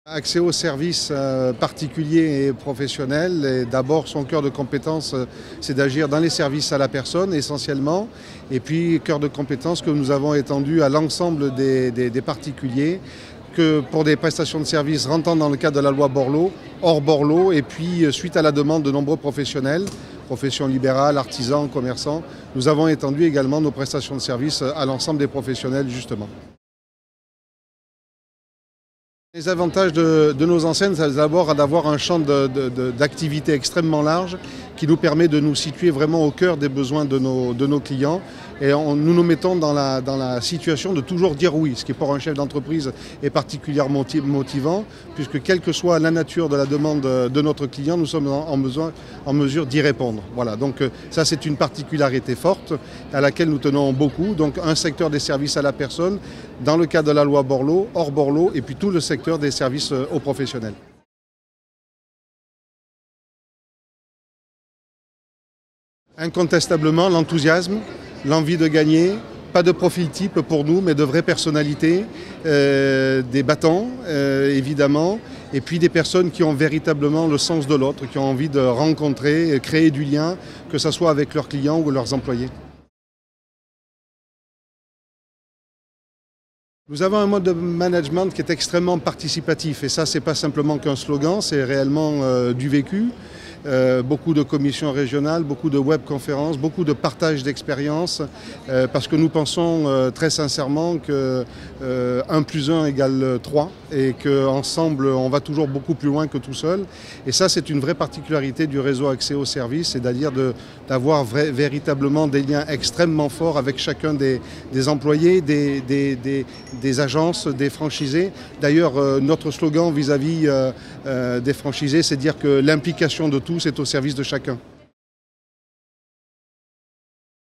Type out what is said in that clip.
Accès aux services particuliers et professionnels, et d'abord son cœur de compétence, c'est d'agir dans les services à la personne essentiellement, et puis cœur de compétence que nous avons étendu à l'ensemble des particuliers, que pour des prestations de services rentrant dans le cadre de la loi Borloo, hors Borloo, et puis suite à la demande de nombreux professionnels, professions libérales, artisans, commerçants, nous avons étendu également nos prestations de services à l'ensemble des professionnels justement. Les avantages de nos enseignes, c'est d'abord d'avoir un champ d'activité extrêmement large qui nous permet de nous situer vraiment au cœur des besoins de nos clients. Et nous nous mettons dans la situation de toujours dire oui, ce qui pour un chef d'entreprise est particulièrement motivant, puisque quelle que soit la nature de la demande de notre client, nous sommes en mesure d'y répondre. Voilà, donc ça c'est une particularité forte à laquelle nous tenons beaucoup. Donc un secteur des services à la personne, dans le cadre de la loi Borloo, hors Borloo, et puis tout le secteur des services aux professionnels. Incontestablement, l'enthousiasme, l'envie de gagner, pas de profil type pour nous, mais de vraies personnalités, des battants évidemment, et puis des personnes qui ont véritablement le sens de l'autre, qui ont envie de rencontrer, créer du lien, que ce soit avec leurs clients ou leurs employés. Nous avons un mode de management qui est extrêmement participatif, et ça, c'est pas simplement qu'un slogan, c'est réellement du vécu. Beaucoup de commissions régionales, beaucoup de webconférences, beaucoup de partage d'expériences, parce que nous pensons très sincèrement que 1 + 1 = 3 et qu'ensemble on va toujours beaucoup plus loin que tout seul. Et ça, c'est une vraie particularité du réseau Accès aux services, c'est-à-dire d'avoir véritablement des liens extrêmement forts avec chacun des employés, des agences, des franchisés. D'ailleurs, notre slogan vis-à-vis des franchisés, c'est de dire que l'implication de tous est au service de chacun.